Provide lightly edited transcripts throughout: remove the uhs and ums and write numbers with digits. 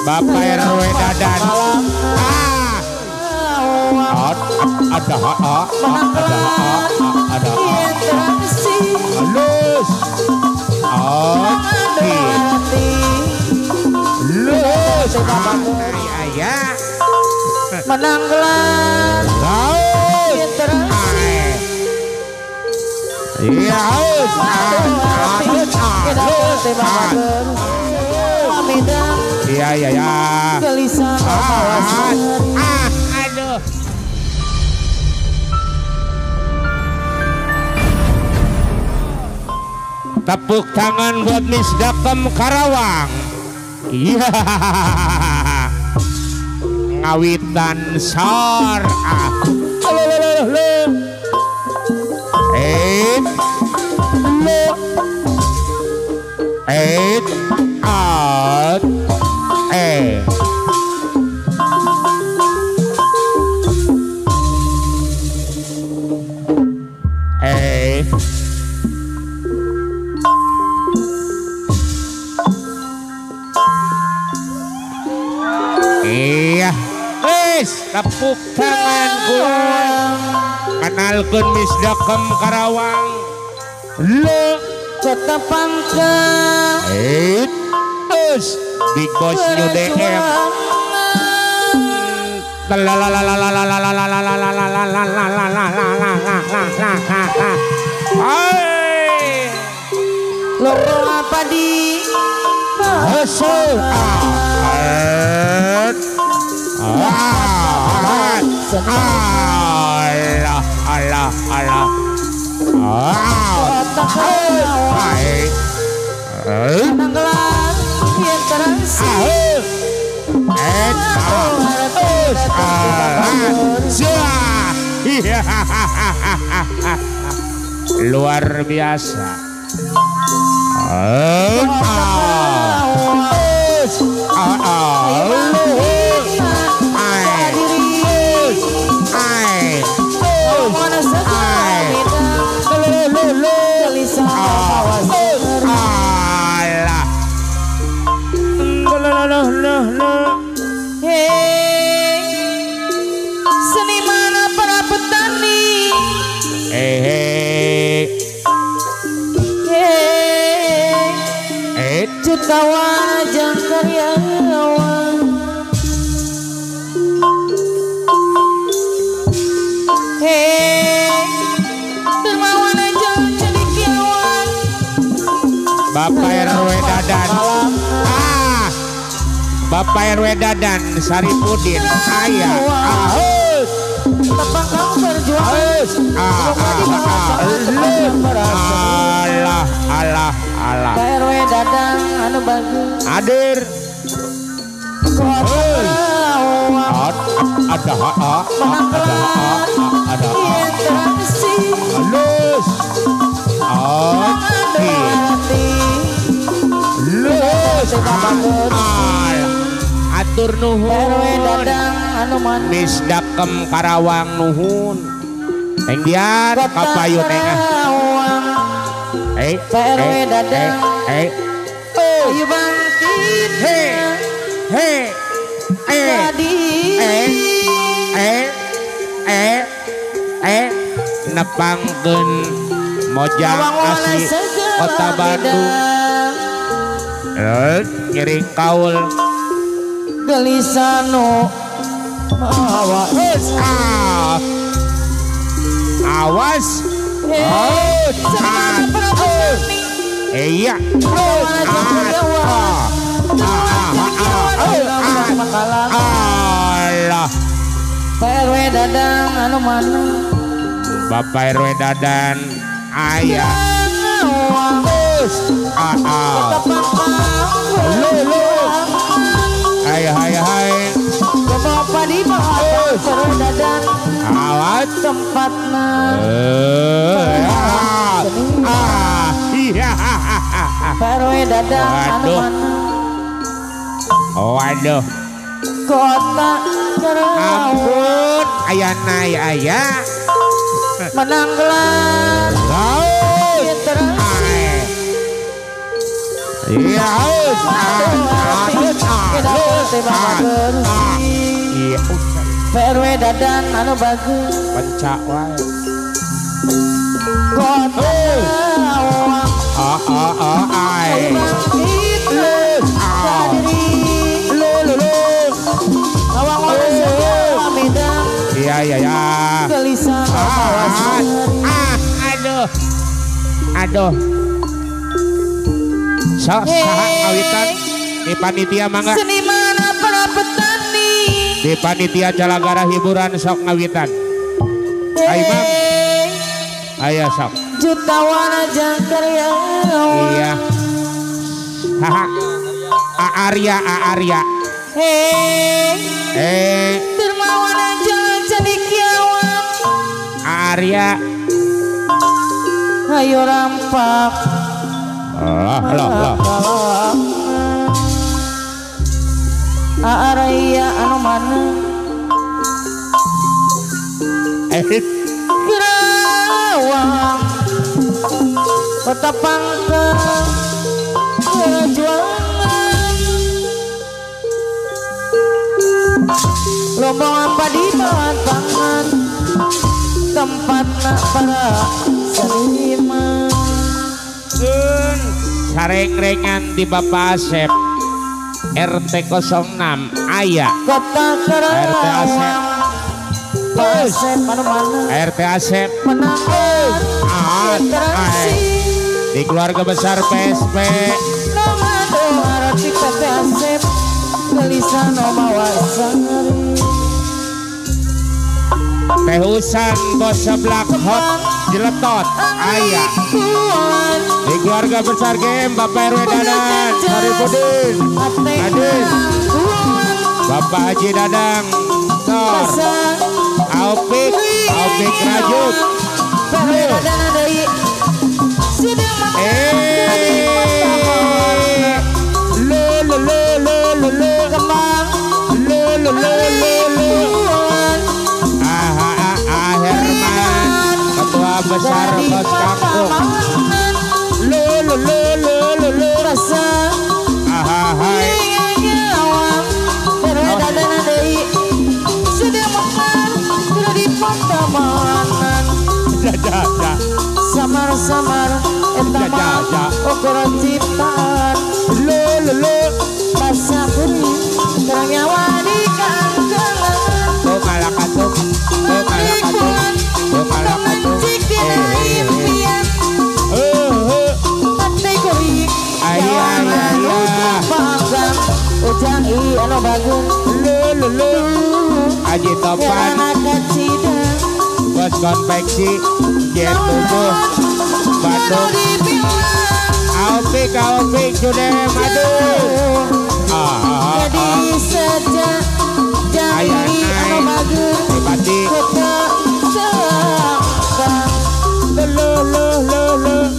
Bapak RW Dadan. Ada halus. Lulus dari ayah menang gelar iya haus iya gelisah aduh. Tepuk tangan buat Miss Dakem Karawang. Iya. Ngawitan sor. Out. Iya, tepuk tangan kulang. Kenalkan Miss Dakem Karawang. Lo kota Pangka. Big Boss New DM. Logo apa di hasil Allah Nanggelar yang terasi luar biasa. Seniman para petani jutawan ajang karyawan dermawan ajang cendekiawan Bapak RW Dadan. Bapak RW Dadan Saripudin ayah tepang kamu berjuang Allah Pak RW Dadan anu bagus hadir ada halus atur nuhun Miss Dakem Karawang nuhun enggian kapayun engah PRW Dadan ayo bangkit nepangkeun mojang asli kota Bandung ngiring kaul gelisano awas iya Allah PRW Dadan anu mana Bapak RW Dadan ayah hai Bapak di bawah PRW Dadan awat tempatna iya Pak RW Dadang anu Waduh. mana Waduh. kota Karawang Ampun, ayana aya. menang gelar Haus. literasi Iya haus. Iya. Pak RW Dadang anu bagus Pencak wae. kota Karawang Ai. Iya. gelisah Aduh. Saha ngawitan di panitia mangga. seniman para petani Di panitia Jalagara hiburan sok ngawitan. Aimam. Aya sok. jutawan aja karyawan Iya. Haha. Arya. dermawan aja jadi kiawan Arya. ayo rampak Loh. Arya anu mana Karawang kota pangkal perjuangan lomba apa di bawah tangan tempatna para seniman Sareng-rengan di Bapak Asep RT 06 aya kota RT Asep. Karawang Asep mana-mana RT Asep menangkan literasi di keluarga besar PSP nama doa roti PT Asep gelisah nama wasari Teh Husan bos seblak hot jeletot aya di keluarga besar game Bapak RW Dadang Saripudin Adin Bapak Haji Dadang Tor Aupik Rajut Herman Ketua Besar Bos Kampung samar-samar etama ukuran ciptaan basa puri terang nyawa di kangelan tuh malakatung mencik di impian pantai kurik jawanan ujung panggang ujang anu bagun Aji Topan anak kecida Bos Konveksi Jet Tubuh Bandung Aupik sudah madu jadi saja jangan anu bagun Sipati kita sangkan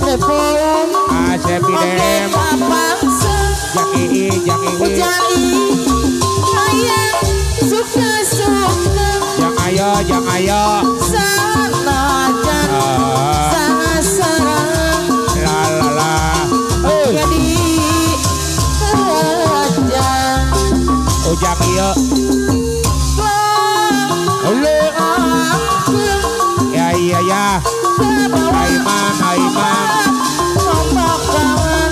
telepon Asep Idem Jang Ii Ujai sayang suka-suka Jang Ayo sanajan sarang la jadi kerajaan Ujang Iyo ya Aiman ombak tangan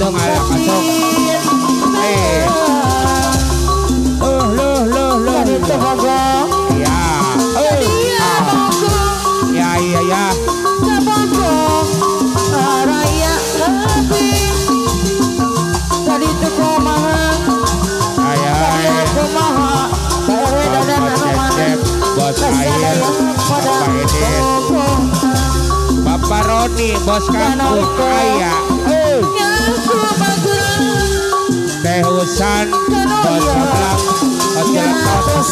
dong ala kasok. Itu bogong. Ya. Iya bogong. Ya. Bogong. Raya lebih. Tadi itu kumaha. Tadi aku maha. Bawe dadan anu mana. Bos air. Bapak Edin. Bapak Roni, bos kampung Aya. Teh Husan, bos sebelah, bos